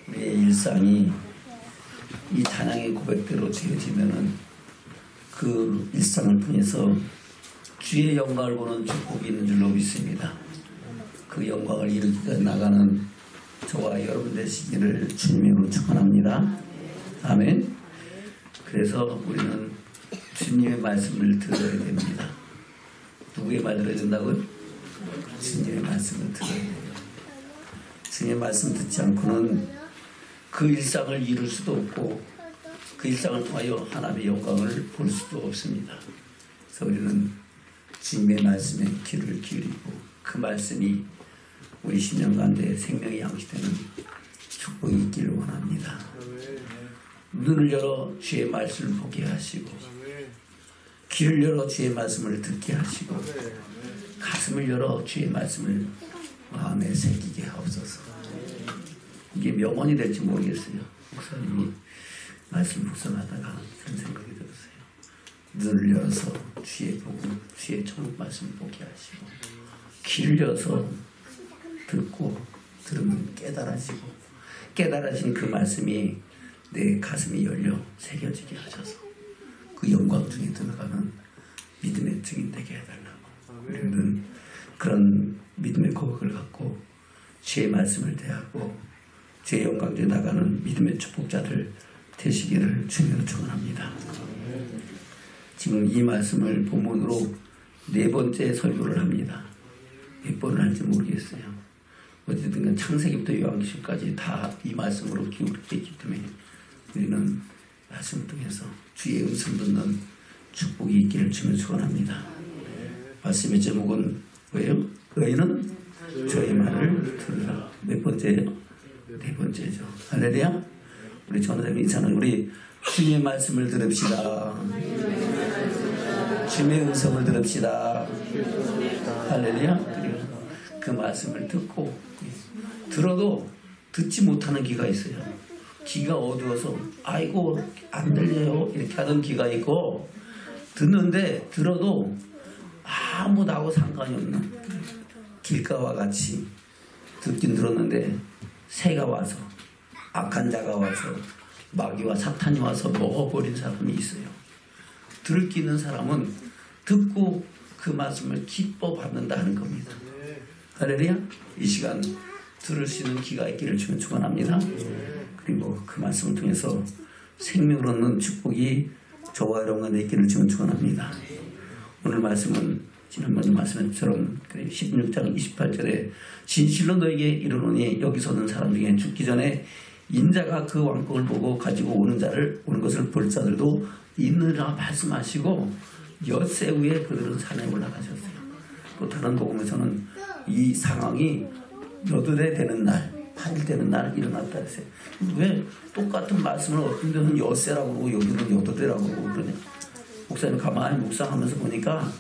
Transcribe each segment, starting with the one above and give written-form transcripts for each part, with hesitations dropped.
우리의 일상이 이 찬양의 고백대로 되어지면은 그 일상을 통해서 주의 영광을 보는 축복이 있는 줄로 믿습니다. 그 영광을 이루기가 나가는 저와 여러분 되시기를 주님으로 축원합니다. 아멘. 그래서 우리는 주님의 말씀을 들어야 됩니다. 누구의 말 들어야 된다고요? 주님의 말씀을 들어야 돼요. 주님의 말씀 듣지 않고는 그 일상을 이룰 수도 없고 그 일상을 통하여 하나님의 영광을 볼 수도 없습니다. 그래서 우리는 주님의 말씀에 귀를 기울이고 그 말씀이 우리 심령 가운데 생명이 양식되는 축복이 있기를 원합니다. 눈을 열어 주의 말씀을 보게 하시고 귀를 열어 주의 말씀을 듣게 하시고 가슴을 열어 주의 말씀을 마음에 새기게 하옵소서. 이게 명언이 될지 모르겠어요. 목사님이 말씀 묵상하다가 그런 생각이 들었어요. 눈을 열어서 주의 복음, 주의 천국 말씀을 보게 하시고 귀를 열어서 듣고 들으면 깨달아지고 깨달아진 그 말씀이 내 가슴이 열려 새겨지게 하셔서 그 영광 중에 들어가는 믿음의 증인 되게 해달라고 우리는 그런 믿음의 고백을 갖고 주의 말씀을 대하고 주의 영광 중에 나가는 믿음의 축복자들 되시기를 주님으로 축원합니다. 지금 이 말씀을 본문으로 4번째 설교를 합니다. 몇 번을 할지 모르겠어요. 어쨌든 창세기부터 요한계시록까지 다 이 말씀으로 기울게 있기 때문에 우리는 말씀을 통해서 주의 음성 듣는 축복이 있기를 주님으로 축원합니다. 말씀의 제목은 뭐예요? 너희는 저의 말을 들으라. 몇 번째예요? 4번째죠. 할렐루야. 우리 전화자님 인사는 우리 주님의 말씀을 들읍시다. 주님의 음성을 들읍시다. 할렐루야. 그 말씀을 듣고 들어도 듣지 못하는 귀가 있어요. 귀가 어두워서 아이고 안 들려요 이렇게 하는 귀가 있고 듣는데 들어도 아무 나하고 상관이 없는 길가와 같이 듣긴 들었는데 새가 와서 악한 자가 와서 마귀와 사탄이 와서 먹어버린 사람이 있어요. 들을 기 있는 사람은 듣고 그 말씀을 기뻐 받는다 하는 겁니다. 할렐루야. 이 시간 들을 수 있는 귀가 있기를 주님 축원합니다. 그리고 그 말씀을 통해서 생명을 얻는 축복이 저와 여러분과 있기를 주님 축원합니다. 오늘 말씀은 지난번 말씀처럼 16장 28절에 진실로 너에게 이르노니 여기 서는 사람 중에 죽기 전에 인자가 그 왕국을 보고 가지고 오는 것을 볼 자들도 있느라 말씀하시고 엿새 후에 그들은 산에 올라가셨어요. 또 다른 복음에서는 이 상황이 여드레 되는 날, 8일 되는 날 일어났다 했어요. 왜 똑같은 말씀을 어떤 데는 엿새라고 그러고 여기는 여드레라고 그러고 그러냐. 목사님 가만히 묵상하면서 보니까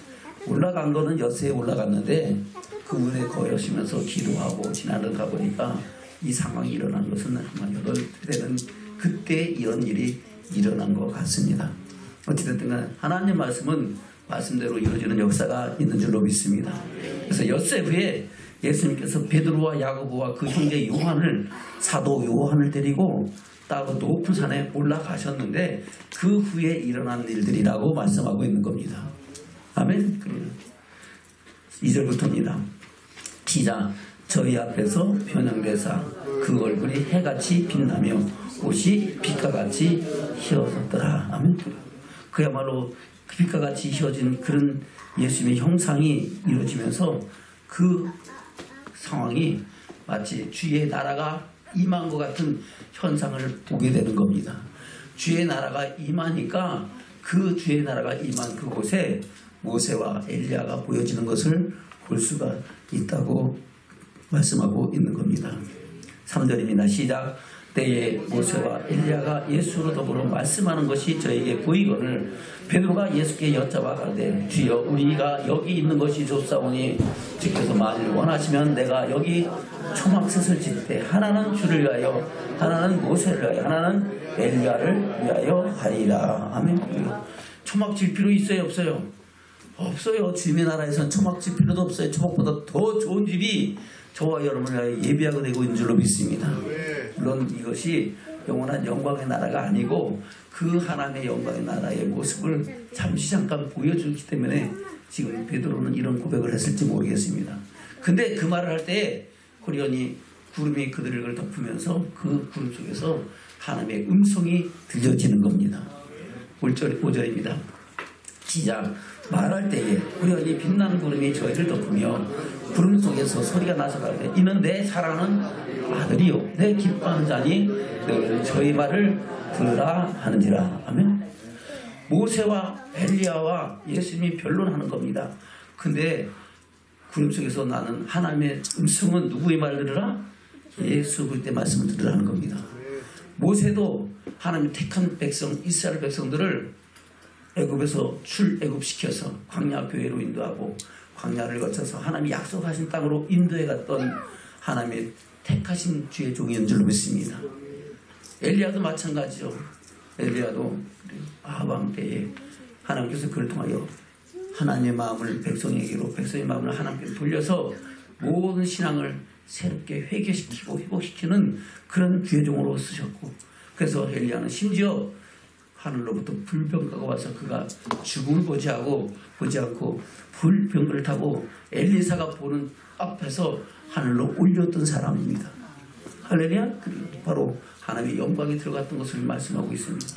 올라간 거는 엿새에 올라갔는데 그 위에 거여시면서 기도하고 지나러 가보니까 이 상황이 일어난 것은 아마 8대는 그때 이런 일이 일어난 것 같습니다. 어찌됐든 간 하나님의 말씀은 말씀대로 이루어지는 역사가 있는 줄로 믿습니다. 그래서 엿새 후에 예수님께서 베드로와 야고보와 그 형제 요한을 사도 요한을 데리고 따로 높은 산에 올라가셨는데 그 후에 일어난 일들이라고 말씀하고 있는 겁니다. 아멘. 2절부터입니다. 시작. 저희 앞에서 변형되사 그 얼굴이 해같이 빛나며 옷이 빛과 같이 휘어졌더라. 아멘. 그야말로 빛과 같이 휘어진 그런 예수님의 형상이 이루어지면서 그 상황이 마치 주의 나라가 임한 것 같은 현상을 보게 되는 겁니다. 주의 나라가 임하니까 그 주의 나라가 임한 그곳에 모세와 엘리야가 보여지는 것을 볼 수가 있다고 말씀하고 있는 겁니다. 3절입니다. 시작. 때에 모세와 엘리야가 예수로 더불어 말씀하는 것이 저에게 보이거늘 베드로가 예수께 여짜와 가되 주여 우리가 여기 있는 것이 좋사오니 주께서 만일 원하시면 내가 여기 초막셋을 짓되 하나는 주를 위하여 하나는 모세를 위하여 하나는 엘리야를 위하여 하리라. 아멘. 초막 질 필요 있어요 없어요? 없어요. 주님의 나라에서는 초막 질 필요도 없어요. 초막보다 더 좋은 집이 저와 여러분을 예비하게 되고 있는 줄로 믿습니다. 물론 이것이 영원한 영광의 나라가 아니고 그 하나님의 영광의 나라의 모습을 잠시 잠깐 보여주기 때문에 지금 베드로는 이런 고백을 했을지 모르겠습니다. 근데 그 말을 할 때 호련히 구름이 그들을 덮으면서 그 구름 속에서 하나님의 음성이 들려지는 겁니다. 5절입니다. 시작. 말할 때에 우연히 빛나는 구름이 저희를 덮으며 구름 속에서 소리가 나서 가되 이는 내 사랑하는 아들이요 내 기뻐하는 자니 너희는 저희 말을 들으라 하는지라. 아멘. 모세와 엘리야와 예수님이 변론하는 겁니다. 근데 구름 속에서 나는 하나님의 음성은 누구의 말을 들으라? 예수 그리스도의 말씀을 들으라는 겁니다. 모세도 하나님 택한 백성 이스라엘 백성들을 애굽에서 출애굽시켜서 광야 교회로 인도하고 광야를 거쳐서 하나님이 약속하신 땅으로 인도해 갔던 하나님의 택하신 주의 종이었는 줄로 믿습니다. 엘리야도 마찬가지죠. 엘리야도 아합 때에 하나님께서 그를 통하여 하나님의 마음을 백성에게로 백성의 마음을 하나님께 돌려서 모든 신앙을 새롭게 회개시키고 회복시키는 그런 주의 종으로 쓰셨고, 그래서 엘리야는 심지어 하늘로부터 불병거가 와서 그가 죽음을 보지 않고 불병거를 타고 엘리사가 보는 앞에서 하늘로 올렸던 사람입니다. 할렐루야. 바로 하나님의 영광이 들어갔던 것을 말씀하고 있습니다.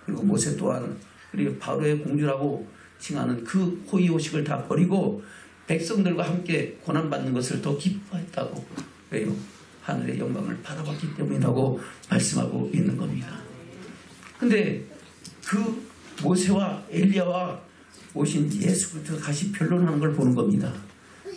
그리고 모세 또한 그리고 바로의 공주라고 칭하는 그 호의호식을 다 버리고 백성들과 함께 고난받는 것을 더 기뻐했다고. 왜요? 하늘의 영광을 바라봤기 때문이라고 말씀하고 있는 겁니다. 근데 그 모세와 엘리야와 오신 예수 그리스도가 다시 변론하는 걸 보는 겁니다.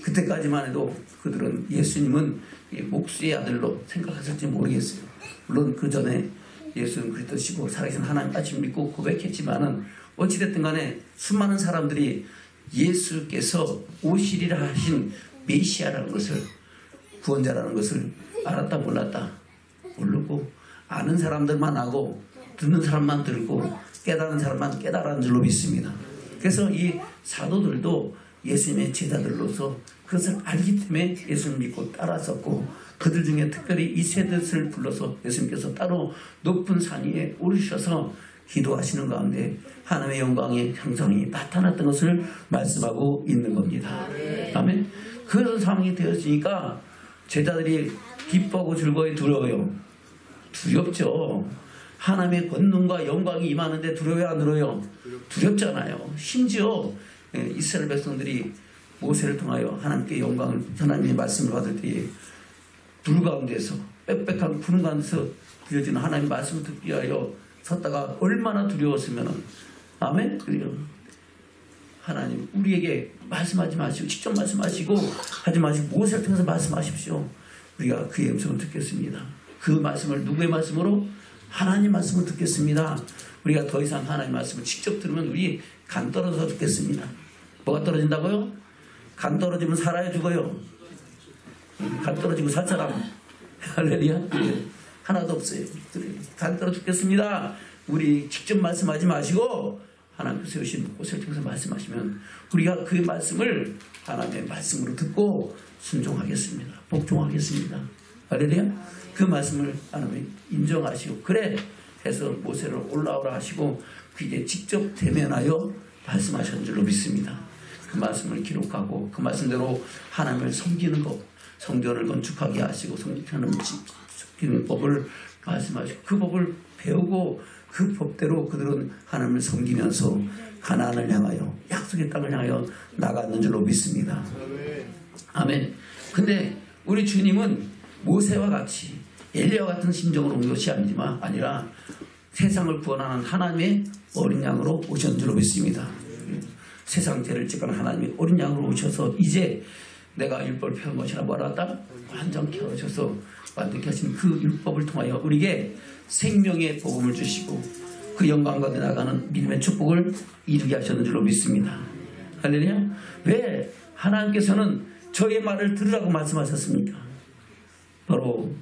그때까지만 해도 그들은 예수님은 목수의 아들로 생각했을지 모르겠어요. 물론 그 전에 예수는 그리스도시고 살아계신 하나님 아침 믿고 고백했지만은 어찌됐든 간에 수많은 사람들이 예수께서 오시리라 하신 메시아라는 것을, 구원자라는 것을 알았다 몰랐다 모르고, 아는 사람들만 아고 듣는 사람만 들고 깨달은 사람만 깨달은 줄로 믿습니다. 그래서 이 사도들도 예수님의 제자들로서 그것을 알기 때문에 예수를 믿고 따랐었고, 그들 중에 특별히 이세댓을 불러서 예수님께서 따로 높은 산 위에 오르셔서 기도하시는 가운데 하나님의 영광의 형상이 나타났던 것을 말씀하고 있는 겁니다. 아멘. 그런 상황이 되었으니까 제자들이 기뻐하고 즐거워요, 두려워요? 두렵죠. 하나님의 권능과 영광이 임하는데 두려워요, 안 두려워요? 두렵잖아요. 심지어 이스라엘 백성들이 모세를 통하여 하나님께 영광을, 하나님의 말씀을 받을 때에 불 가운데서 빽빽한 구름 가운데서 들려지는 하나님의 말씀을 듣기 위하여 섰다가 얼마나 두려웠으면, 아멘? 그래요. 하나님 우리에게 말씀하지 마시고 직접 말씀하시고 하지 마시고 모세를 통해서 말씀하십시오. 우리가 그의 음성을 듣겠습니다. 그 말씀을 누구의 말씀으로? 하나님 말씀을 듣겠습니다. 우리가 더 이상 하나님 말씀을 직접 들으면 우리 간 떨어져서 죽겠습니다. 뭐가 떨어진다고요? 간 떨어지면 살아야 죽어요. 간 떨어지고 살 사람 할렐루야. 하나도 없어요. 간 떨어 죽겠습니다. 우리 직접 말씀하지 마시고 하나님께서 세우신 곳을 통해서 말씀하시면 우리가 그 말씀을 하나님의 말씀으로 듣고 순종하겠습니다. 복종하겠습니다. 할렐루야. 그 말씀을 하나님이 인정하시고 그래 해서 모세를 올라오라 하시고 그게 직접 대면하여 말씀하신 줄로 믿습니다. 그 말씀을 기록하고 그 말씀대로 하나님을 섬기는 법, 성전을 건축하게 하시고 성전을 지키는 법을 말씀하시고 그 법을 배우고 그 법대로 그들은 하나님을 섬기면서 가나안을 향하여 약속의 땅을 향하여 나갔는 줄로 믿습니다. 아멘. 근데 우리 주님은 모세와 같이 엘리야와 같은 심정으로 온 것이 아니라 세상을 구원하는 하나님의 어린 양으로 오신 줄로 믿습니다. 세상 죄를 지는 하나님의 어린 양으로 오셔서 이제 내가 율법을 펴는 것이라 뭐라다 완전케 하셔서 완전케 하신 그 율법을 통하여 우리에게 생명의 복음을 주시고 그 영광 가운데 나가는 믿음의 축복을 이루게 하셨는 줄로 믿습니다. 할렐루야. 왜 하나님께서는 저의 말을 들으라고 말씀하셨습니까? 바로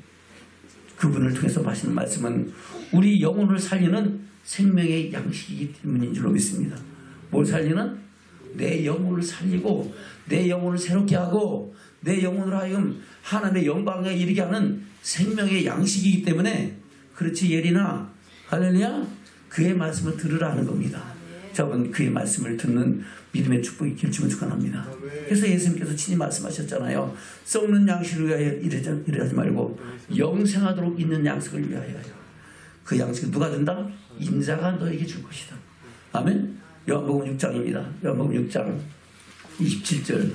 그분을 통해서 하시는 말씀은 우리 영혼을 살리는 생명의 양식이기 때문인 줄로 믿습니다. 뭘 살리는? 내 영혼을 살리고 내 영혼을 새롭게 하고 내 영혼으로 하여금 하나님의 영광에 이르게 하는 생명의 양식이기 때문에 그렇지 예리나 할렐루야 그의 말씀을 들으라 하는 겁니다. 저분 그의 말씀을 듣는 믿음의 축복이 길주면 축원합니다. 그래서 예수님께서 친히 말씀하셨잖아요. 썩는 양식을 위하여 이러지 말고 영생하도록 있는 양식을 위하여. 그 양식을 누가 준다? 인자가 너에게 줄 것이다. 아멘. 요한복음 6장입니다. 요한복음 6장 27절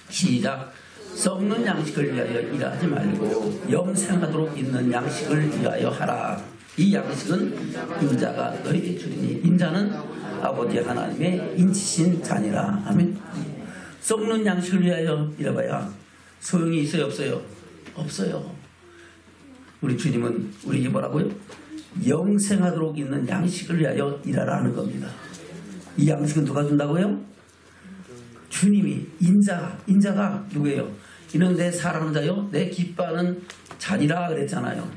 시작. 썩는 양식을 위하여 일하지 말고 영생하도록 있는 양식을 위하여 하라. 이 양식은 인자가 너에게 주리니 인자는 아버지 하나님의 인치신 자니라. 아멘. 썩는 양식을 위하여 일해봐야 소용이 있어요 없어요? 없어요. 우리 주님은 우리에게 뭐라고요? 영생하도록 있는 양식을 위하여 일하라 하는 겁니다. 이 양식은 누가 준다고요? 주님이 인자가 누구예요? 이는 내 사랑하는 자요 내 기뻐하는 자니라 그랬잖아요.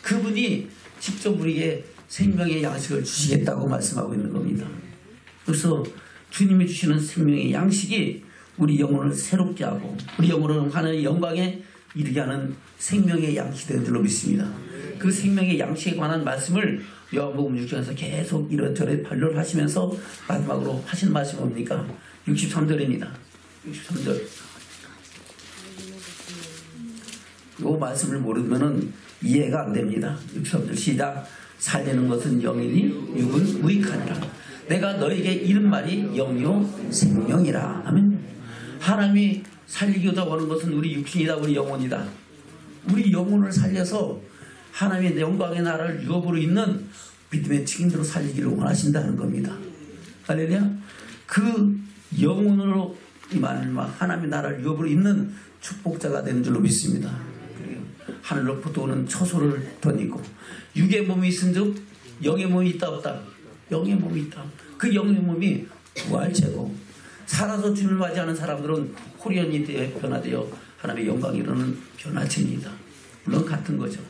그분이 직접 우리에게 생명의 양식을 주시겠다고 말씀하고 있는 겁니다. 그래서 주님이 주시는 생명의 양식이 우리 영혼을 새롭게 하고 우리 영혼을 하나님의 영광에 이르게 하는 생명의 양식이 되는 줄로 믿습니다. 그 생명의 양식에 관한 말씀을 요한복음 6장에서 계속 이런저런 반론을 하시면서 마지막으로 하신 말씀이 뭡니까? 63절입니다. 63절. 이 말씀을 모르면은 이해가 안 됩니다. 63절 시작. 살리는 것은 영이니 육은 무익하니라. 내가 너에게 이른 말이 영이요 생명이라. 아멘. 하나님이 살리고자 하는 것은 우리 육신이다. 우리 영혼이다. 우리 영혼을 살려서 하나님의 영광의 나라를 유업으로 있는 믿음의 증인으로 살리기를 원하신다는 겁니다. 할렐루야. 그 영혼으로 이만 하나님의 나라를 유업으로 있는 축복자가 되는 줄로 믿습니다. 하늘로부터 오는 처소를 던지고 육의 몸이 있은즉 영의 몸이 있다 없다? 영의 몸이 있다. 그 영의 몸이 부활체고 살아서 주님을 맞이하는 사람들은 호련이 변화되어 하나님의 영광에 이르는 변화체입니다. 물론 같은 거죠.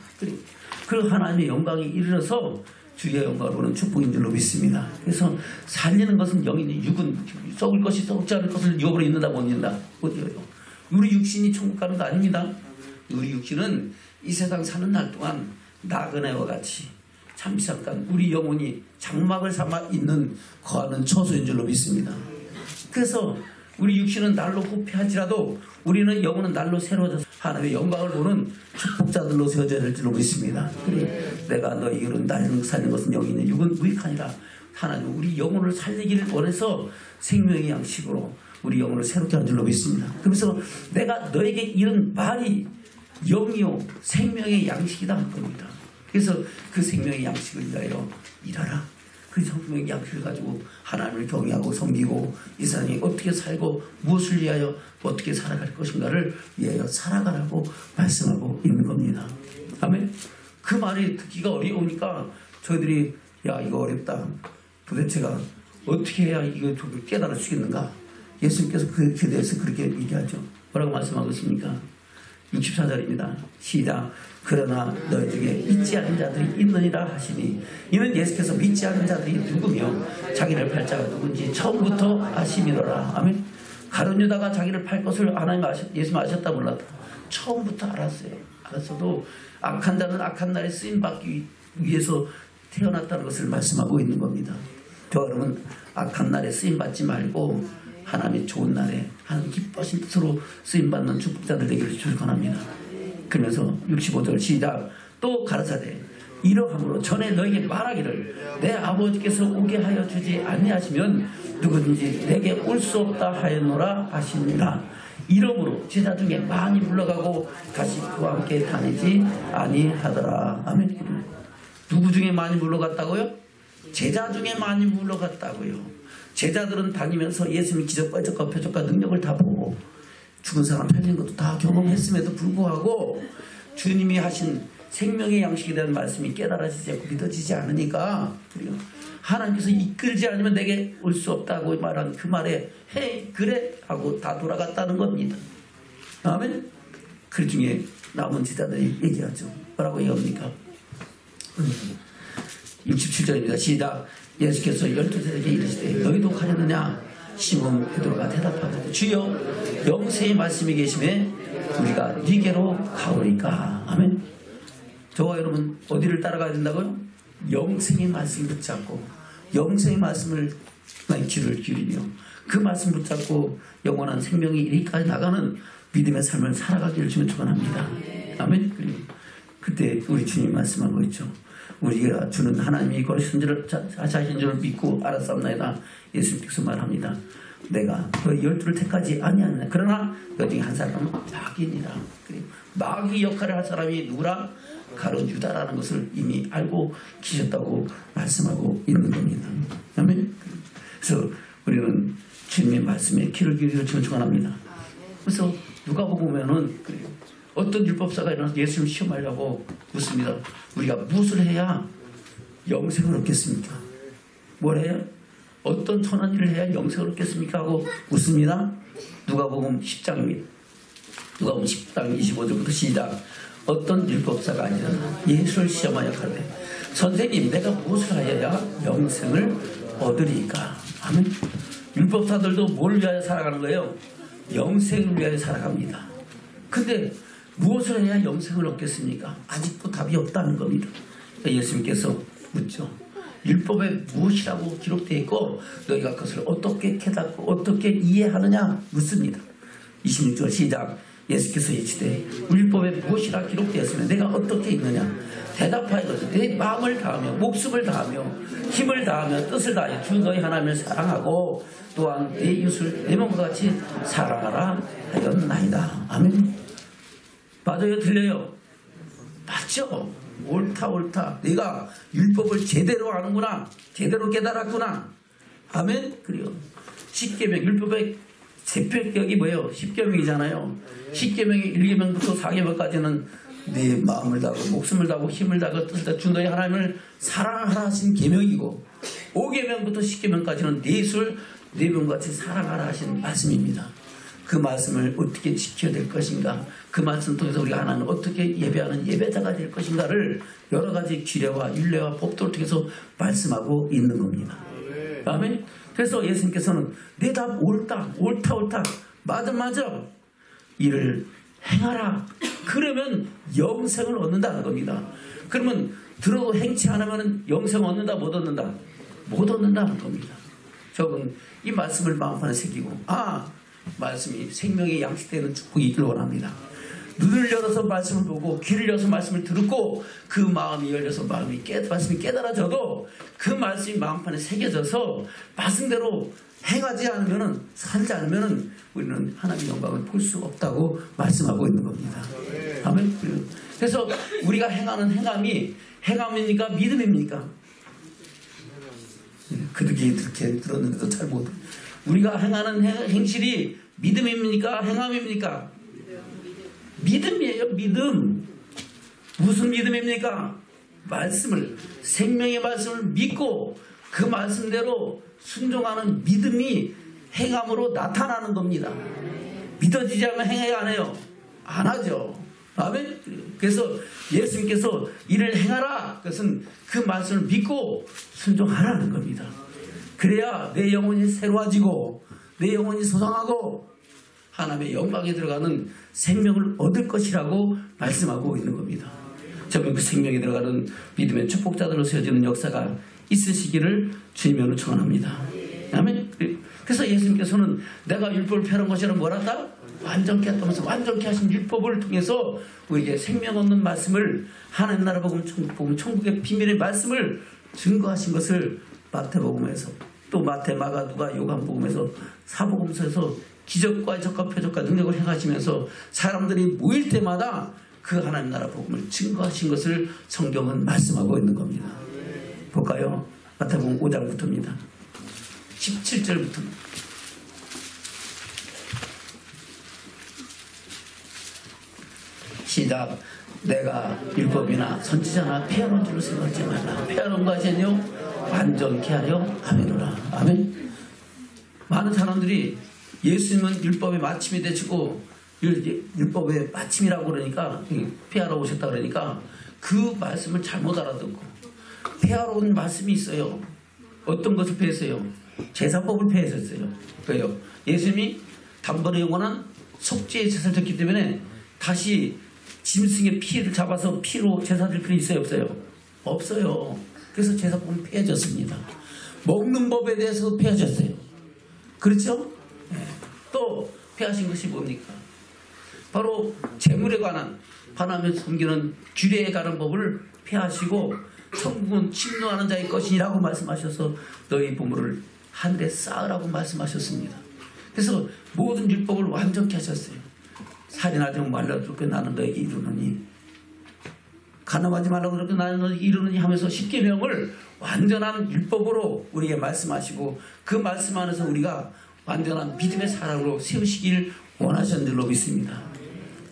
그리고 하나님의 영광에 이르러서 주의 영광을 보는 축복인 줄로 믿습니다. 그래서 살리는 것은 영이니 육은 썩을 것이 썩지 않을 것을 유업으로 있는다 못 있는다? 어디요? 우리 육신이 천국 가는 거 아닙니다. 우리 육신은 이 세상 사는 날 동안 나그네와 같이 잠시 잠깐 우리 영혼이 장막을 삼아 있는 거하는 처소인 줄로 믿습니다. 그래서 우리 육신은 날로 후패하지라도 우리는 영혼은 날로 새로워져서 하나님의 영광을 보는 축복자들로 세워져야 될 줄로 믿습니다. 내가 너희로 나를 살리는 것은 영이니 육은 무익하니라. 하나님 우리 영혼을 살리기를 원해서 생명의 양식으로 우리 영혼을 새롭게 하는 줄로 믿습니다. 그러면서 내가 너에게 이런 말이 영이요 생명의 양식이다 할 겁니다. 그래서 그 생명의 양식을 위하여 일하라. 그 생명의 양식을 가지고 하나님을 경외하고 섬기고 이 세상에 어떻게 살고 무엇을 위하여 어떻게 살아갈 것인가를 위하여 살아가라고 말씀하고 있는 겁니다. 아멘. 그 말이 듣기가 어려우니까 저희들이 야 이거 어렵다. 도대체가 어떻게 해야 이거 깨달을 수 있는가. 예수님께서 그에 대해서 그렇게 얘기하죠. 뭐라고 말씀하고 있습니까? 64절입니다. 시작. 그러나 너희 중에 믿지 않는 자들이 있느니라 하시니 이는 예수께서 믿지 않는 자들이 누구며 자기를 팔 자가 누군지 처음부터 아심이로라. 아멘. 가룟 유다가 자기를 팔 것을 하나님 예수님 아셨다 몰랐다. 처음부터 알았어요. 알았어도 악한 자는 악한 날에 쓰임받기 위해서 태어났다는 것을 말씀하고 있는 겁니다. 저와 여러분 악한 날에 쓰임받지 말고 하나님의 좋은 날에 하나님 기뻐하신 뜻으로 쓰임받는 축복자들 되기를 축원합니다. 그러면서 65절 시작. 또 가라사대 이러함으로 전에 너에게 말하기를 내 아버지께서 오게 하여 주지 아니하시면 누구든지 내게 올 수 없다 하였노라 하시니라. 이러므로 제자 중에 많이 물러가고 다시 그와 함께 다니지 아니하더라. 아멘. 누구 중에 많이 물러갔다고요? 제자 중에 많이 물러갔다고요. 제자들은 다니면서 예수님이 기적과 표적과 능력을 다 보고 죽은 사람 살리는 것도 다 경험했음에도 불구하고 주님이 하신 생명의 양식에 대한 말씀이 깨달아지지 않고 믿어지지 않으니까 하나님께서 이끌지 않으면 내게 올 수 없다고 말한 그 말에 헤이 그래 하고 다 돌아갔다는 겁니다. 아멘. 그 중에 남은 제자들이 얘기하죠. 뭐라고 얘기합니까? 67절입니다. 시작. 예수께서 12제자에게 이르시되 너희도 가려느냐? 시몬 베드로가 대답하되 주여 영생의 말씀이 계심에 우리가 네게로 가오리까. 아멘. 저와 여러분 어디를 따라가야 된다고요? 영생의 말씀 붙잡고 영생의 말씀을 귀를 기울이며 그 말씀 붙잡고 영원한 생명이 이리까지 나가는 믿음의 삶을 살아가기를 주님 축원합니다. 아멘. 그리고 그때 우리 주님 말씀하고 있죠. 우리가 주는 하나님이 거리신 줄을 자신 줄을 믿고 알았사옵나이다. 예수님께서 말합니다. 내가 너희 12를 택하지 아니하느냐. 그러나 너 중에 한 사람은 마귀니라. 마귀 역할을 할 사람이 누구라? 가룟 유다라는 것을 이미 알고 계셨다고 말씀하고 있는 겁니다. 아멘. 그래서 우리는 주님의 말씀에 귀를 기울여 축원합니다. 그래서 누가복음에는 어떤 율법사가 일어나서 예수님을 시험하려고 묻습니다. 우리가 무엇을 해야 영생을 얻겠습니까? 뭘 해야? 어떤 선한 일을 해야 영생을 얻겠습니까? 하고 묻습니다. 누가복음 10장입니다. 누가복음 10장 25절부터 시작. 어떤 율법사가 아니라 예수를 시험하여 가되 선생님 내가 무엇을 하여야 영생을 얻으리까? 아멘. 율법사들도 뭘 위하여 살아가는 거예요? 영생을 위하여 살아갑니다. 근데 무엇을 해야 영생을 얻겠습니까? 아직도 답이 없다는 겁니다. 예수님께서 묻죠. 율법에 무엇이라고 기록되어 있고 너희가 그것을 어떻게 깨닫고 어떻게 이해하느냐 묻습니다. 26절 시작. 예수께서 이르시되 율법에 무엇이라 기록되었으면 내가 어떻게 읽느냐. 대답하여서 내 마음을 다하며 목숨을 다하며 힘을 다하며 뜻을 다하여 주 너희 하나님을 사랑하고 또한 내 이웃을 내 몸과 같이 사랑하라 하였나이다. 아멘. 맞아요? 들려요? 맞죠? 옳다. 내가 율법을 제대로 아는구나. 제대로 깨달았구나. 아멘. 그래요. 10계명 율법의 대표격이 뭐예요? 10계명이잖아요. 10계명의 1계명부터 4계명까지는 내 마음을 다하고 목숨을 다하고 힘을 다하고 뜻을 다하고 주 너희 하나님을 사랑하라 하신 계명이고 5계명부터 10계명까지는 내 이웃을 내 몸같이 사랑하라 하신 말씀입니다. 그 말씀을 어떻게 지켜야 될 것인가, 그 말씀 통해서 우리가 하나님을 어떻게 예배하는 예배자가 될 것인가를 여러 가지 규례와 율례와 법도를 통해서 말씀하고 있는 겁니다. 아멘. 그래서 예수님께서는 내 답 옳다. 맞아. 이를 행하라. 그러면 영생을 얻는다는 겁니다. 그러면 들어도 행치 않으면 영생 얻는다 못 얻는다? 못 얻는다는 겁니다. 저는 이 말씀을 마음판에 새기고 말씀이 생명의 양식되는 축복이 있기를 원합니다. 눈을 열어서 말씀을 보고 귀를 열어서 말씀을 듣고 그 마음이 열려서 말씀이 깨달아져도 그 말씀이 마음판에 새겨져서 말씀대로 행하지 않으면 살지 않으면 우리는 하나님의 영광을 볼 수 없다고 말씀하고 있는 겁니다. 아멘. 그래서 우리가 행하는 행함입니까? 믿음입니까? 그렇게 들었는데도 잘 못. 우리가 행하는 행실이 믿음입니까? 행함입니까? 믿음이에요. 믿음. 무슨 믿음입니까? 생명의 말씀을 믿고 그 말씀대로 순종하는 믿음이 행함으로 나타나는 겁니다. 믿어지지 않으면 행해야 안 해요? 안 하죠. 아멘. 그래서 예수님께서 이를 행하라. 그것은 그 말씀을 믿고 순종하라는 겁니다. 그래야 내 영혼이 새로워지고 내 영혼이 소상하고 하나님의 영광에 들어가는 생명을 얻을 것이라고 말씀하고 있는 겁니다. 저는 그 생명에 들어가는 믿음의 축복자들로 세워지는 역사가 있으시기를 주님으로 축원합니다. 아멘. 그래서 예수님께서는 내가 율법을 펴는 것이라 뭐랄까? 완전케 했다면서 완전케 하신 율법을 통해서 우리에게 생명 얻는 말씀을 하나님 나라 복음 천국의 비밀의 말씀을 증거하신 것을 마태복음에서 또 마태, 마가, 누가, 요한복음에서 사복음서에서 기적과 적과 표적과 능력을 행하시면서 사람들이 모일 때마다 그 하나님 나라 복음을 증거하신 것을 성경은 말씀하고 있는 겁니다. 볼까요? 마태복음 5장부터입니다. 17절부터. 시작. 내가 율법이나 선지자나 폐하는 줄로 생각하지 말라. 폐하는 것은요 완전케 하려 함이로라. 아멘. 많은 사람들이 예수님은 율법의 마침이 되시고 율법의 마침이라고 그러니까 폐하러 오셨다 그러니까 그 말씀을 잘못 알아듣고 폐하러 온 말씀이 있어요. 어떤 것을 폐했어요? 제사법을 폐하셨어요. 왜요? 예수님이 단번에 영원한 속죄의 제사를 졌기 때문에 다시 짐승의 피를 잡아서 피로 제사 드릴 필요 있어요? 없어요? 없어요. 그래서 제사법은 폐해졌습니다. 먹는 법에 대해서도 폐해졌어요. 그렇죠? 네. 또 폐하신 것이 뭡니까? 바로 재물에 관한 반하며 섬기는 규례에 관한 법을 폐하시고 천국은 침노하는 자의 것이라고 말씀하셔서 너희 보물을 한 대 쌓으라고 말씀하셨습니다. 그래서 모든 율법을 완전히 하셨어요. 살인하지 말라고 그렇게 나는 너에게 이르노니, 간음하지 말라고 그렇게 나는 너에게 이르노니 하면서 십계명을 완전한 율법으로 우리에게 말씀하시고 그 말씀 안에서 우리가 완전한 믿음의 사랑으로 세우시길 원하셨는 줄로 믿습니다.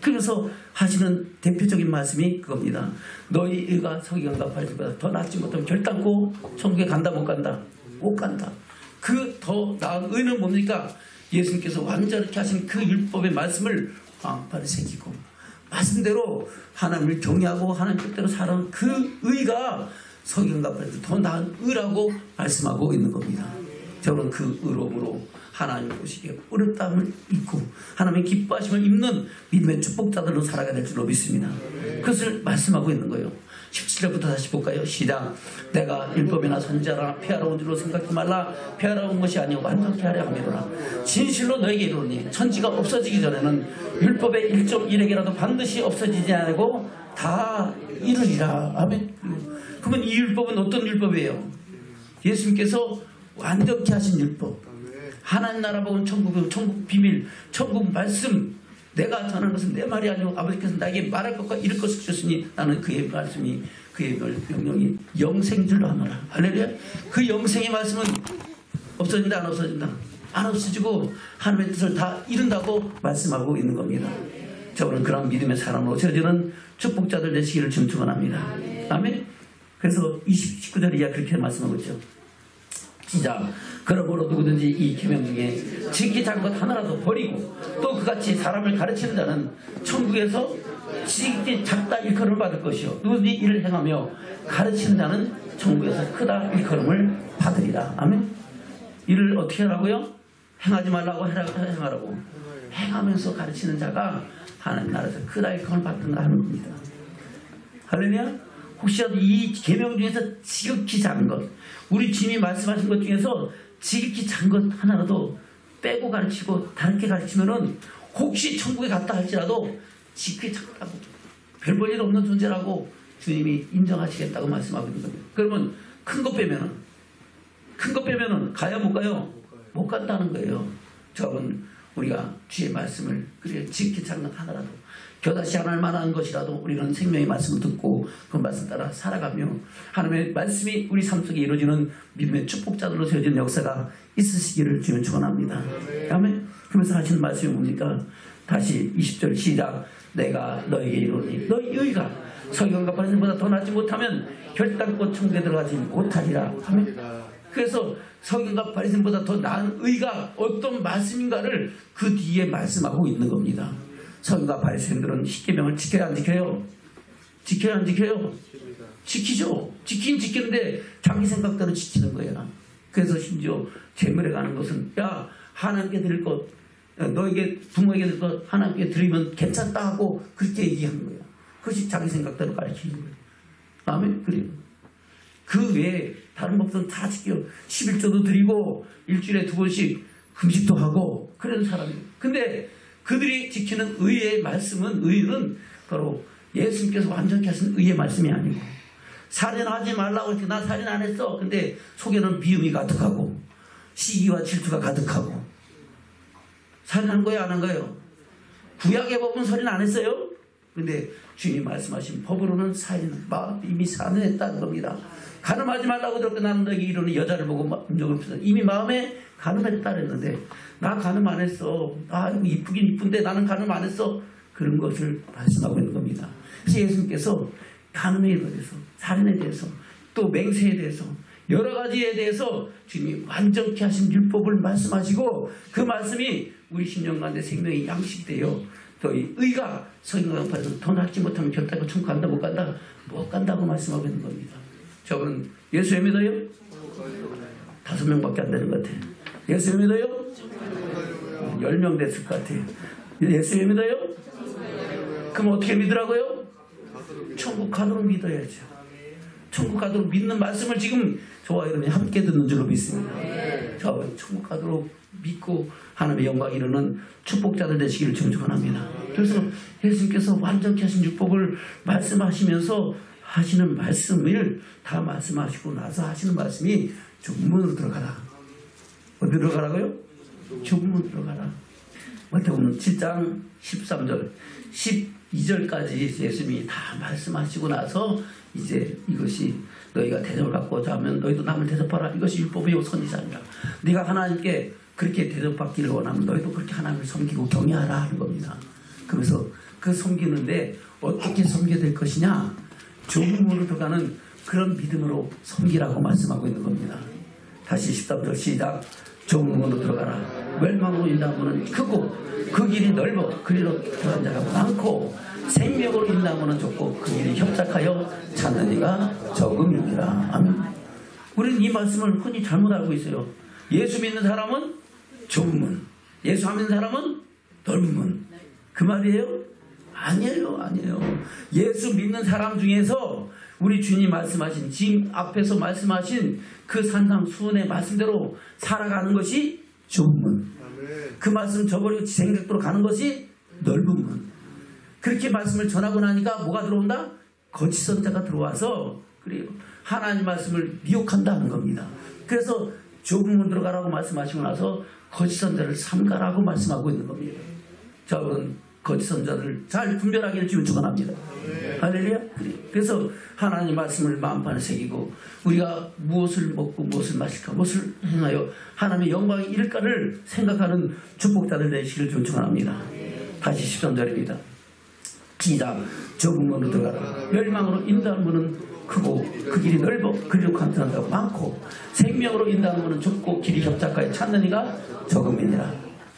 그래서 하시는 대표적인 말씀이 그겁니다. 너희 의가 서기관과 바리새인보다 더 낫지 못하면 결단코 천국에 간다 못 간다? 못 간다. 그 더 나은 의는 뭡니까? 예수님께서 완전히 하신 그 율법의 말씀을 왕판에 새기고 말씀대로 하나님을 경외하고 하나님 뜻대로 살아가는 그 의가 서기관과 바리새인보다 더 나은 의라고 말씀하고 있는 겁니다. 저는 그 의로움으로 하나님 보시기에 어렵다함을 입고 하나님의 기뻐하심을 입는 믿음의 축복자들로 살아가야 될 줄로 믿습니다. 그것을 말씀하고 있는 거예요. 17절부터 다시 볼까요? 시작. 내가 율법이나 선지자나 폐하러 온 줄로 생각하지 말라. 폐하러 온 것이 아니오 완전히 하려 함이로라. 진실로 너에게 이르노니 천지가 없어지기 전에는 율법의 1종 1액이라도 반드시 없어지지 않고 다 이루리라. 아멘. 그러면 이 율법은 어떤 율법이에요? 예수님께서 완전히 하신 율법, 하나님 나라 복은 천국 비밀, 천국 말씀, 내가 전하는 것은 내 말이 아니고 아버지께서 나에게 말할 것과 이룰 것을 주셨으니 나는 그의 말씀이, 그의 명령이 영생줄로 하노라. 할렐루야. 그 영생의 말씀은 없어진다 안 없어진다? 안 없어지고 하나님의 뜻을 다 이룬다고 말씀하고 있는 겁니다. 저는 그런 믿음의 사람으로 세워지는 축복자들 되시기를 지금 축원합니다. 아멘. 그래서 19절 이하 그렇게 말씀하고 있죠. 시작. 그러므로 누구든지 이 계명 중에 지키지 않은 것 하나라도 버리고 또 그같이 사람을 가르치는 자는 천국에서 지극히 작다 일컬음을 받을 것이요 누구든지 이를 행하며 가르치는 자는 천국에서 크다 일컬음을 받으리라. 아멘. 이를 어떻게 하라고요? 행하지 말라고 행하라고. 행하면서 가르치는 자가 하나님 나라에서 크다 일컬음을 받는다 하는 겁니다. 할렐루야. 혹시라도 이 계명 중에서 지극히 작은 것, 우리 주님이 말씀하신 것 중에서 지극히 작은 것 하나라도 빼고 가르치고 다르게 가르치면은 혹시 천국에 갔다 할지라도 지극히 작다고 별 볼 일 없는 존재라고 주님이 인정하시겠다고 말씀하고 있는 겁니다. 그러면 큰 것 빼면은 가야 못 가요? 못 간다는 거예요. 저는 우리가 주의 말씀을 그래 지극히 작은 것 하나라도 겨다시 안 할 만한 것이라도 우리는 생명의 말씀을 듣고 그 말씀 따라 살아가며 하나님의 말씀이 우리 삶 속에 이루어지는 믿음의 축복자들로 세워지는 역사가 있으시기를 주님 축원합니다. 아멘. 그러면서 하시는 말씀이 뭡니까? 다시 20절 시작. 내가 너에게 이르노니 너희 의가 서기관과 바리새인보다 더 낫지 못하면 결단코 천국에 들어가지 못하리라. 아멘. 그래서 서기관과 바리새인보다 더 나은 의가 어떤 말씀인가를 그 뒤에 말씀하고 있는 겁니다. 서기관과 바리새인들은 십계명을 지켜야 안 지켜요? 지켜야 안 지켜요? 지키죠. 지키긴 지키는데 자기 생각대로 지키는 거야. 그래서 심지어 재물에 가는 것은 야 하나님께 드릴 것, 너에게 부모에게 드릴 것 하나님께 드리면 괜찮다 하고 그렇게 얘기하는 거야. 그것이 자기 생각대로 가르치는 거야. 아멘. 그래요. 그 외에 다른 법들은 다 지켜요. 11조도 드리고 일주일에 2번씩 금식도 하고 그런 사람이에요. 근데 그들이 지키는 의의 말씀은, 의는 바로 예수님께서 완전히 하신 의의 말씀이 아니고 살인하지 말라고 했지 나 살인 안 했어. 근데 속에는 미움이 가득하고 시기와 질투가 가득하고 살인한 거예요 안 한 거예요? 구약의 법은 살인 안 했어요? 근데 주님이 말씀하신 법으로는 살인, 이미 살인했다는 겁니다. 간음하지 말라고 들었고 나는 너에게 이르노니 여자를 보고 음욕을 피워서 이미 마음에 간음했다 그랬는데 나 간음 안 했어. 아 이쁘긴 이쁜데 나는 간음 안 했어. 그런 것을 말씀하고 있는 겁니다. 그래서 예수님께서 간음에 대해서 살인에 대해서 또 맹세에 대해서 여러 가지에 대해서 주님이 완전히 하신 율법을 말씀하시고 그 말씀이 우리 심령 가운데 생명의 양식이 되어 너희 의가 서기관과 바리새인보다 더 낫지 못하면 결단코 천국 간다 못 간다? 못 간다고 말씀하고 있는 겁니다. 저분은 예수 왜 믿어요? 5명밖에 안 되는 것 같아요. 예수 믿어요? 10명 됐을 것 같아요. 예수 믿어요? 그럼 어떻게 믿으라고요? 천국 가도록 믿어야죠. 천국 가도록 믿는 말씀을 지금 저와 여러분이 함께 듣는 줄로 믿습니다. 저와 천국 가도록 믿고 하나님의 영광 이루는 축복자들 되시기를 축원합니다. 그래서 예수님께서 완전히 하신 율법을 말씀하시면서 하시는 말씀을 다 말씀하시고 나서 하시는 말씀이 좁은 문으로 들어가라. 어디로 들어가라고요? 좁은 문으로 들어가라. 마태복음 7장 13절 12절까지 예수님이 다 말씀하시고 나서 이제 이것이 너희가 대접을 받고자 하면 너희도 남을 대접하라. 이것이 율법이요 선지자니라. 네가 하나님께 그렇게 대접받기를 원하면 너희도 그렇게 하나님을 섬기고 경외하라 하는 겁니다. 그래서 그 섬기는데 어떻게 섬겨야 될 것이냐? 좁은 문으로 들어가는 그런 믿음으로 섬기라고 말씀하고 있는 겁니다. 다시 13절 시작. 좁은 문으로 들어가라. 멸망으로 인도하는 문은 크고 그 길이 넓어 그리로 들어간 자가 많고 생명으로 인도하는 문은 좁고 그 길이 협착하여 찾는 이가 적음이니라. 아멘. 우리는 이 말씀을 흔히 잘못 알고 있어요. 예수 믿는 사람은 좁은 문, 예수 안 믿는 사람은 넓은 문. 그 말이에요? 아니에요. 예수 믿는 사람 중에서 우리 주님 말씀하신 지금 앞에서 말씀하신 그 산상수훈의 말씀대로 살아가는 것이 좁은 문. 그 말씀 저버리고 생각대로 가는 것이 넓은 문. 그렇게 말씀을 전하고 나니까 뭐가 들어온다? 거짓 선자가 들어와서 그래요. 하나님 말씀을 미혹한다는 겁니다. 그래서 좁은 문 들어가라고 말씀하시고 나서 거짓 선자를 삼가라고 말씀하고 있는 겁니다. 자, 그럼 거짓 선자를 잘 분별하기를 주님 축원합니다. 할렐루야. 그래서 하나님 말씀을 마음판에 새기고 우리가 무엇을 먹고 무엇을 마실까 무엇을 행하여 하나님의 영광이 이를까를 생각하는 축복자들 되시기를 주님 축원합니다. 다시 13절입니다. 시작. 좁은 문으로 들어가라. 멸망으로 인도하는 문은 크고 그 길이 넓어 그리로 간다는 자가 많고 생명으로 인도하는 문은 좁고 길이 협착하여 찾는 이가 적음이니라.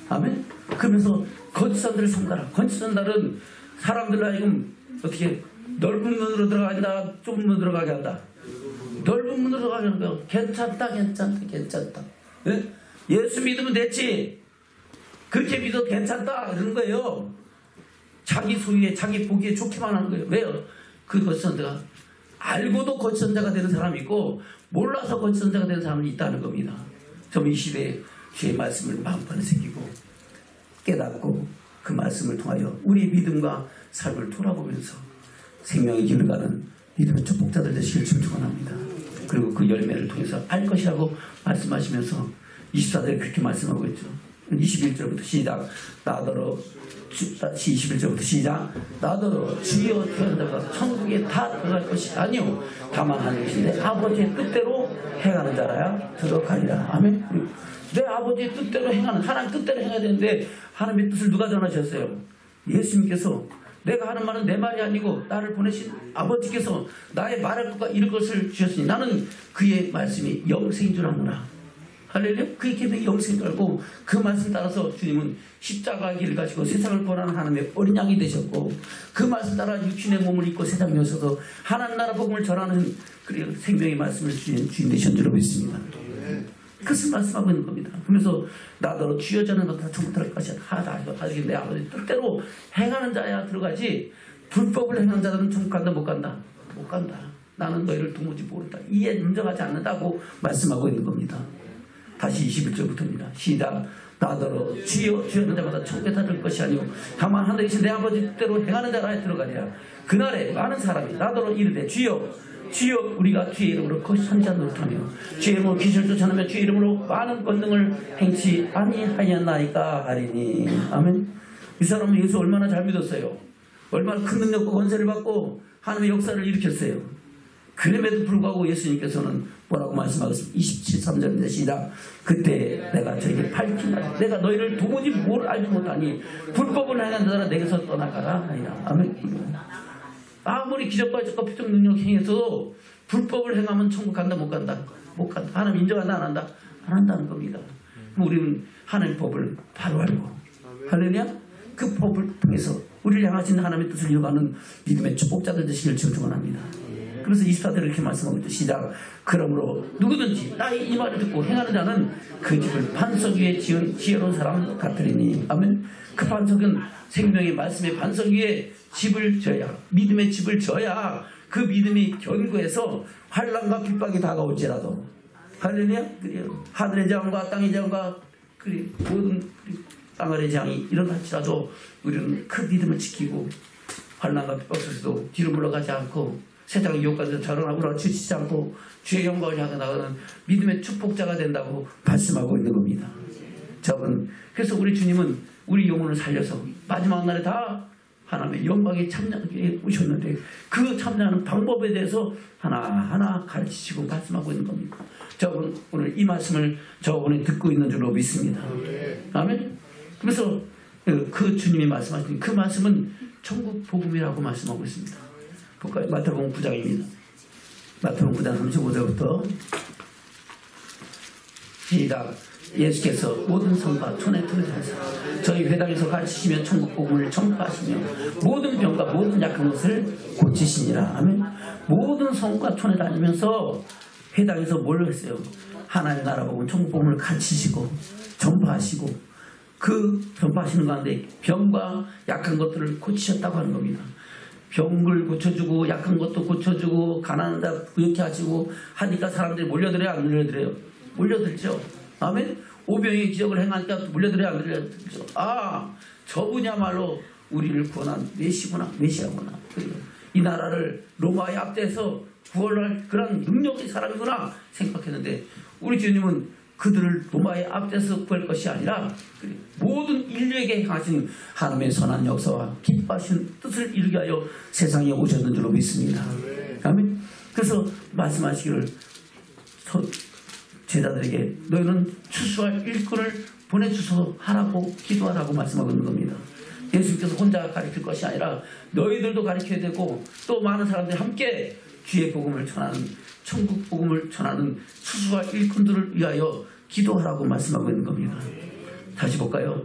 아멘. 그러면서 거짓선들을 삼가라. 거짓선들은 사람들로 하여금 어떻게 넓은 문으로 들어간다, 좁은 문으로 들어가게 한다. 넓은 문으로 들어가게 하는 거야. 괜찮다. 예? 예수 믿으면 됐지. 그렇게 믿어도 괜찮다 이러는 거예요. 자기 소유에 자기 보기에 좋게만 하는 거예요. 왜요? 그 거짓선자가 알고도 거짓선자가 되는 사람이 있고 몰라서 거짓선자가 되는 사람이 있다는 겁니다. 좀 이 시대에 주의 말씀을 마음판에 새기고 깨닫고 그 말씀을 통하여 우리 믿음과 삶을 돌아보면서 생명의 길을 가는 믿음의 축복자들 되시길 축원합니다. 그리고 그 열매를 통해서 알 것이라고 말씀하시면서 24절에 그렇게 말씀하고 있죠. 21절부터 시작. 나더러 21절부터 시작. 나더러 주여 주연자가 천국에 다 들어갈 것이 아니오 다만 하늘이신 내 아버지의 뜻대로 행하는 자라야 들어가리라. 아멘. 내 아버지의 뜻대로 행하는 하나님 뜻대로 행해야 되는데 하나님의 뜻을 누가 전하셨어요? 예수님께서. 내가 하는 말은 내 말이 아니고 나를 보내신 아버지께서 나의 말할 것과 이룰 것을 주셨으니 나는 그의 말씀이 영생인 줄 아노라. 할렐루야. 그의 계명이 영생인 줄 알고 그 말씀 따라서 주님은 십자가의 길을 가시고 세상을 구원하는 하나님의 어린 양이 되셨고 그 말씀 따라 육신의 몸을 입고 세상에 오셔서 하나님 나라 복음을 전하는 그리고 생명의 말씀을 주신 주인 되신 줄로 믿습니다. 그것을 말씀하고 있는 겁니다. 그러면서 나더러 주여 자는 것다 천국 들어갈 것이야. 하나님 내 아버지 뜻대로 행하는 자야 들어가지 불법을 행하는 자들은 천국 간다 못 간다? 못 간다. 나는 너희를 도무지 모른다. 이에 인정하지 않는다고 말씀하고 있는 겁니다. 다시 21절부터입니다. 시작. 나더러 주여 주여 자마다 천국에 다들 것이 아니오 다만 하늘이신 내 아버지 뜻대로 행하는 자라에 들어가리라. 그날에 많은 사람이 나더러 이르되 주여 우리가 주의 이름으로 거짓 선지자 노릇하며 주의 이름으로 귀신을 쫓아내며 주의 이름으로 많은 권능을 행치 아니하였나이까 하리니. 아멘. 이 사람은 예수 얼마나 잘 믿었어요. 얼마나 큰 능력과 권세를 받고 하나님의 역사를 일으켰어요. 그럼에도 불구하고 예수님께서는 뭐라고 말씀하셨습니까? 27~3절인데 시작. 그때 내가 저에게 밝히나 내가 너희를 도무지 뭘 알지 못하니 불법을 행하는 자라 내게서 떠나가라 하니라. 아멘. 아무리 기적과 표적 능력 행해서도 불법을 행하면 천국 간다 못 간다? 못 간다. 하나님 인정한다 안 한다? 안 한다는 겁니다. 우리는 하나님의 법을 바로 알고 할렐루야. 그 법을 통해서 우리를 향하신 하나님의 뜻을 이어가는 믿음의 축복자들 되시길 축원합니다. 그래서 24절에 이렇게 말씀하고 있죠. 시작. 그러므로 누구든지 나의 이 말을 듣고 행하는 자는 그 집을 반석 위에 지은 지혜로운 사람 같으리니. 아멘. 그 반석은 생명의 말씀의 반석 위에 집을 져야, 믿음의 집을 져야 그 믿음이 견고해서 환난과 핍박이 다가올지라도, 할렐루야. 그래요. 하늘의 재앙과 땅의 재앙과 모든 땅아래 재앙이 일어날지라도 우리는 그 믿음을 지키고 환난과 핍박 속에서도 뒤로 물러가지 않고 세상의 유혹까지도 자랑하고 지치지 않고 주의 영광을 향해 나가는 믿음의 축복자가 된다고 말씀하고 있는 겁니다. 저분, 그래서 우리 주님은 우리 영혼을 살려서 마지막 날에 다 하나님의 영광에 참여하게 오셨는데 그 참여하는 방법에 대해서 하나하나 가르치시고 말씀하고 있는 겁니다. 저분 오늘 이 말씀을 저분이 듣고 있는 줄로 믿습니다. 아멘. 그래서 그 주님이 말씀하신 그 말씀은 천국 복음이라고 말씀하고 있습니다. 볼까요? 마태복음 9장입니다. 마태복음 9장 35절부터 시작. 예수께서 모든 성과 촌에 통해서 저희 회당에서 가르치시며 천국 복음을 전파하시며 모든 병과 모든 약한 것을 고치시니라. 아멘. 모든 성과 촌에 다니면서 회당에서 뭘 했어요? 하나님의 나라 복음, 천국 복음을 가르치시고 전파하시고 그 전파하시는 가운데 병과 약한 것들을 고치셨다고 하는 겁니다. 병을 고쳐주고 약한 것도 고쳐주고 가난한 자 부유케 하시고 하니까 사람들이 몰려들어요? 안 몰려들어요? 몰려들죠. 아멘. 오병이의 기적을 행하니까 몰려들어요? 안 몰려들죠. 아, 저분이야말로 우리를 구원한 메시아구나. 그래요. 이 나라를 로마의 앞대에서 구원할 그런 능력의 사람이구나 생각했는데 우리 주님은 그들을 로마의 앞대에서 구할 것이 아니라 모든 인류에게 행하신 하나님의 선한 역사와 기뻐하신 뜻을 이루게 하여 세상에 오셨는 줄로 믿습니다. 아멘. 그래서 말씀하시기를 제자들에게 너희는 추수할 일꾼을 보내주소 하라고 기도하라고 말씀하고 있는 겁니다. 예수님께서 혼자 가르칠 것이 아니라 너희들도 가르쳐야 되고 또 많은 사람들이 함께 주의 복음을 전하는 천국 복음을 전하는 추수할 일꾼들을 위하여 기도하라고 말씀하고 있는 겁니다. 다시 볼까요?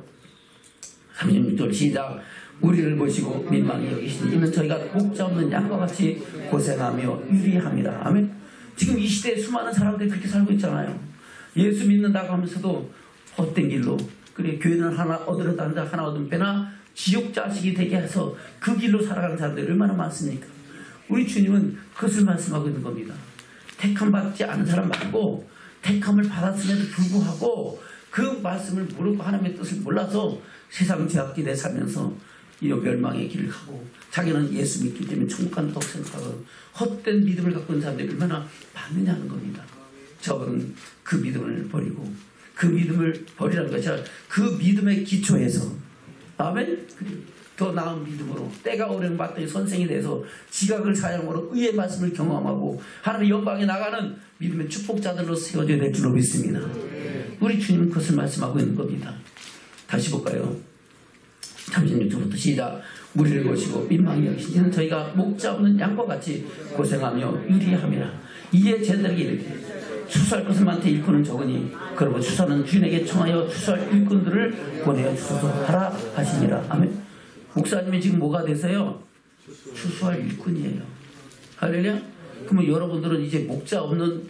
36절 시작. 우리를 보시고 민망히 여기시니 이는 저희가 목자 없는 양과 같이 고생하며 유리함이라. 아멘. 지금 이 시대에 수많은 사람들이 그렇게 살고 있잖아요. 예수 믿는다고 하면서도 헛된 길로 그래 교회는 하나 얻으러 다닌다 하나 얻으면 빼나 지옥 자식이 되게 해서 그 길로 살아가는 사람들이 얼마나 많습니까? 우리 주님은 그것을 말씀하고 있는 겁니다. 택함 받지 않은 사람 말고 택함을 받았음에도 불구하고 그 말씀을 모르고 하나님의 뜻을 몰라서 세상 죄악기에 살면서 이 멸망의 길을 가고 자기는 예수 믿기 때문에 천국 간다고 생각하고 헛된 믿음을 갖고 있는 사람들이 얼마나 많느냐는 겁니다. 저분은 그 믿음을 버리고 그 믿음을 버리라는 것이 아니라 그 믿음의 기초에서 아멘. 더 나은 믿음으로 때가 오려면 봤더니 선생이 돼서 지각을 사용으로 의의 말씀을 경험하고 하나님의 영광에 나가는 믿음의 축복자들로 세워져야 될 줄로 믿습니다. 우리 주님은 그것을 말씀하고 있는 겁니다. 다시 볼까요? 36절부터 시작. 우리를 보시고 민망히 여기시는 저희가 목자 없는 양과 같이 고생하며 유리함이라. 이에 제자들에게 이르되 추수할 것은 많되 일꾼은 적으니 그러므로 추수하는 주인에게 청하여 추수할 일꾼들을 보내어 주소서 하라 하시니라. 아멘. 목사님이 지금 뭐가 되세요? 추수할 일꾼이에요. 할렐루야. 그러면 여러분들은 이제 목자 없는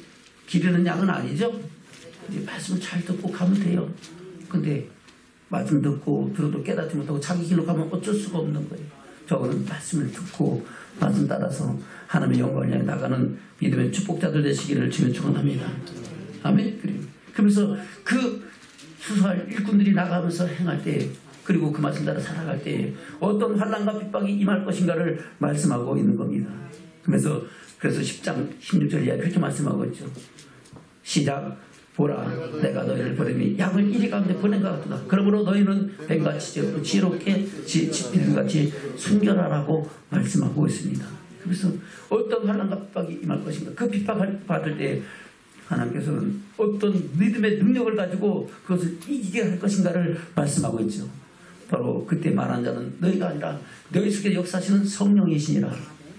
기르는 양은 아니죠? 이제 말씀을 잘 듣고 가면 돼요. 근데 말씀 듣고 들어도 깨닫지 못하고 자기 길로 가면 어쩔 수가 없는 거예요. 저거는 말씀을 듣고 말씀 따라서 하나님의 영광을 향해 나가는 믿음의 축복자들 되시기를 주여 축원합니다. 아멘. 그러면서 그 추수할 일꾼들이 나가면서 행할 때 그리고 그 말씀 따라 살아갈 때 어떤 환난과 핍박이 임할 것인가를 말씀하고 있는 겁니다. 그래서 10장 16절 이하에 그렇게 말씀하고 있죠. 시작. 보라 내가 너희를 보내니 양을 이리 가운데 보낸 것 같다. 그러므로 너희는 뱀같이 지혜롭게 비둘기같이 순결하라고 말씀하고 있습니다. 그래서 어떤 환난과 핍박이 임할 것인가 그 핍박을 받을 때 하나님께서는 어떤 믿음의 능력을 가지고 그것을 이기게 할 것인가를 말씀하고 있죠. 바로 그때 말한 자는 너희가 아니라 너희 속에 역사하시는 성령이시니라.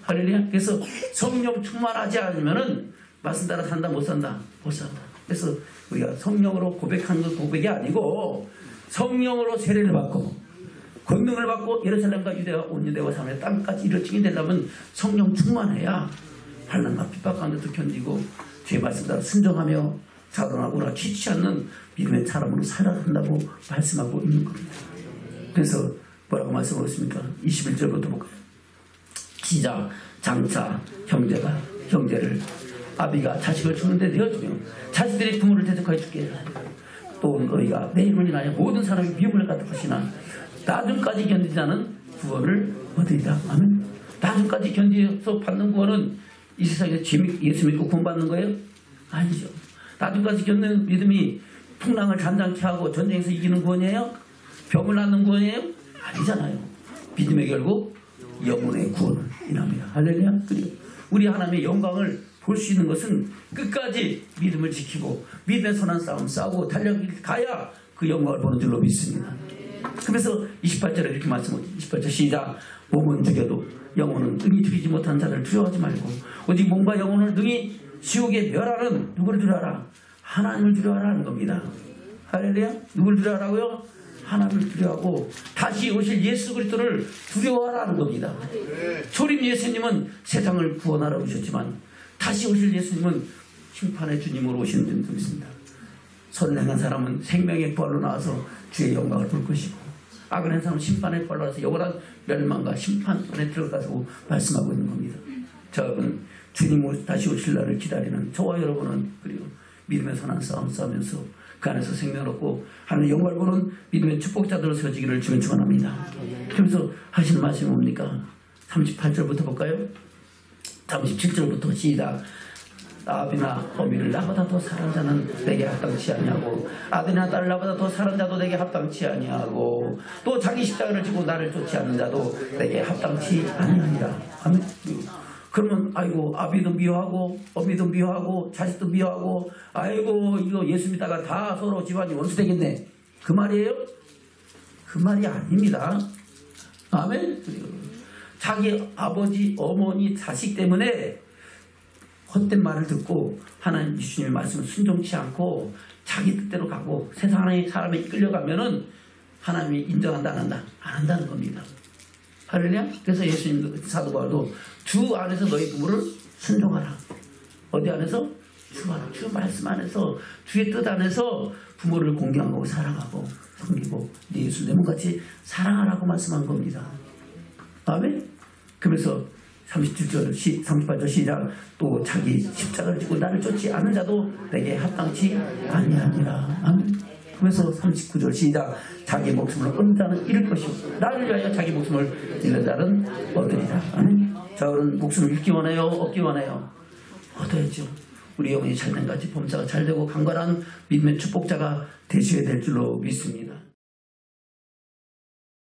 할렐루야. 그래서 성령 충만하지 않으면은 말씀 따라 산다 못 산다? 못 산다. 그래서 우리가 성령으로 고백하는 건 고백이 아니고 성령으로 세례를 받고 권능을 받고 예루살렘과 유대와 온 유대와 사마리아 땅까지 이를 증인되려면 성령 충만해야 환난과 핍박 가운데도 견디고 주의 말씀 따라 순종하며 자동하거나 지치 않는 믿음의 사람으로 살아야 한다고 말씀하고 있는 겁니다. 그래서 뭐라고 말씀하고 있습니까? 21절부터 볼까요? 시작. 장차 형제를 아비가 자식을 죽는데 내어주며 자식들이 부모를 대적하여 죽게 하라. 또 너희가 내 이름을 인하여 모든 사람이 미움을 가득하시나 나중까지 견디지 않은 구원을 얻으리라. 아멘. 나중까지 견디어서 받는 구원은 이 세상에 예수 믿고 구원받는 거예요? 아니죠. 나중까지 견디는 믿음이 풍랑을 잔잔케 하고 전쟁에서 이기는 구원이에요? 병을 낫는 구원이에요? 아니잖아요. 믿음의 결국 영혼의 구원을 인합니다. 할렐루야. 그리고 우리 하나님의 영광을 볼 수 있는 것은 끝까지 믿음을 지키고 믿음의 선한 싸움 싸우고 달려가야 그 영광을 보는 줄로 믿습니다. 그래서 28절에 이렇게 말씀합니다. 28절 시작. 몸은 죽여도 영혼은 능히 죽이지 못한 자를 두려워하지 말고 오직 몸과 영혼을 능히 지옥에 멸하는 누구를 두려워하라? 하나님을 두려워하라는 겁니다. 할렐루야. 누구를 두려워하라고요? 하나님을 두려워하고 다시 오실 예수 그리스도를 두려워하라는 겁니다. 초림 예수님은 세상을 구원하러 오셨지만 다시 오실 예수님은 심판의 주님으로 오시는 줄을 믿습니다. 선행한 사람은 생명의 부활로 나와서 주의 영광을 볼 것이고 악을 한 사람은 심판의 부활로 나와서 영원한 멸망과 심판에 들어가서 말씀하고 있는 겁니다. 여러분, 주님 다시 오실 날을 기다리는 저와 여러분은 그리고 믿음의 선한 싸움 싸우면서 그 안에서 생명을 얻고 하나님의 영광을 보는 믿음의 축복자들로 세워지기를 주님 축원합니다. 그래서 하시는 말씀이 뭡니까? 38절부터 볼까요? 37절부터 시작. 아비나 어미를 나보다 더 사랑하는 자는 내게 합당치 아니하고 아들이나 딸을 나보다 더 사랑하는 자도 내게 합당치 아니하고 또 자기 십자가를 지고 나를 쫓지 않는 자도 내게 합당치 아니하니라. 아멘. 그러면 아이고 아비도 미워하고 어미도 미워하고 자식도 미워하고 아이고 이거 예수 믿다가 다 서로 집안이 원수 되겠네. 그 말이에요? 그 말이 아닙니다. 아멘. 자기 아버지 어머니 자식 때문에 헛된 말을 듣고 하나님 예수님의 말씀을 순종치 않고 자기 뜻대로 가고 세상의 사람에 이끌려가면은 하나님이 인정한다 안 한다? 안 한다는 겁니다. 할렐루야. 그래서 예수님 사도 바울도 주 안에서 너희 부모를 순종하라. 어디 안에서? 주 안에, 주 말씀 안에서 주의 뜻 안에서 부모를 공경하고 사랑하고 섬기고 예수 내 몸같이 사랑하라고 말씀한 겁니다. 아멘. 그래서 38절 시작. 또 자기 십자가를 지고 나를 쫓지 않는 자도 내게 합당치 아니하니라. 아멘. 그래서 39절 시작. 자기 목숨을 얻는 자는 잃을 것이고 나를 위하여 자기 목숨을 잃는 자는 얻으리라. 아멘. 자, 그럼 목숨을 잃기 원해요? 얻기 원해요? 얻어야죠. 우리 영혼이 잘된 같이 범사가 잘되고 강건한 믿음의 축복자가 되셔야 될 줄로 믿습니다.